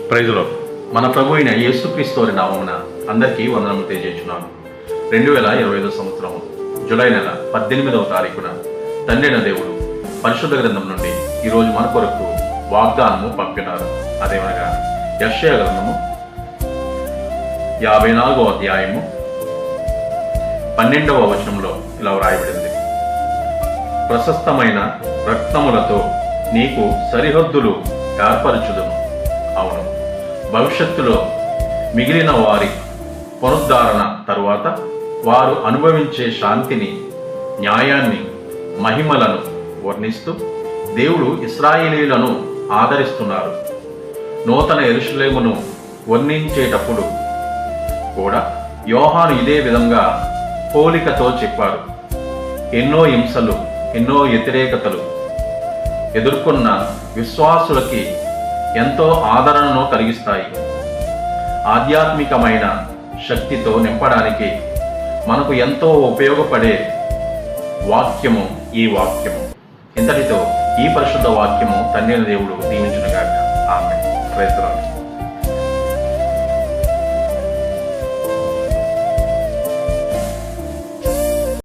ప్రైజులో మన ప్రభు అయిన యేసుక్రీస్తు వారి నామమున అందరికీ వందనములు తెలియజేస్తున్నాను. 2025 సంవత్సరం జూలై నెల 18వ తారీఖున తండ్రైన దేవుడు పరిశుద్ధ గ్రంథం నుండి ఈరోజు మన కొరకు వాగ్దానము పంపినారు. అదేమనగా యెషయా గ్రంథము 54వ అధ్యాయము 12వ వచనంలో ఇలా వ్రాయబడింది. ప్రశస్తమైన రత్నములతో నీకు సరిహద్దులు ఏర్పరచుదును. అవును, భవిష్యత్తులో మిగిలిన వారి పునరుద్ధరణ తరువాత వారు అనుభవించే శాంతిని, న్యాయాన్ని, మహిమలను వర్ణిస్తూ దేవుడు ఇశ్రాయేలీయులను ఆదరిస్తున్నారు. నూతన యెరూషలేమును వర్ణించేటప్పుడు కూడా యోహాను ఇదే విధంగా పోలికతో చెప్పారు. ఎన్నో హింసలు, ఎన్నో వ్యతిరేకతలు ఎదుర్కొన్న విశ్వాసులకి ఎంతో ఆదరణను కలిగిస్తాయి. ఆధ్యాత్మికమైన శక్తితో నింపడానికి మనకు ఎంతో ఉపయోగపడే వాక్యము ఈ వాక్యము. ఇంతటితో ఈ పరిశుద్ధ వాక్యము తండ్రి దేవుడు దీవించునుగాక. ఆమేన్. Praise the lord.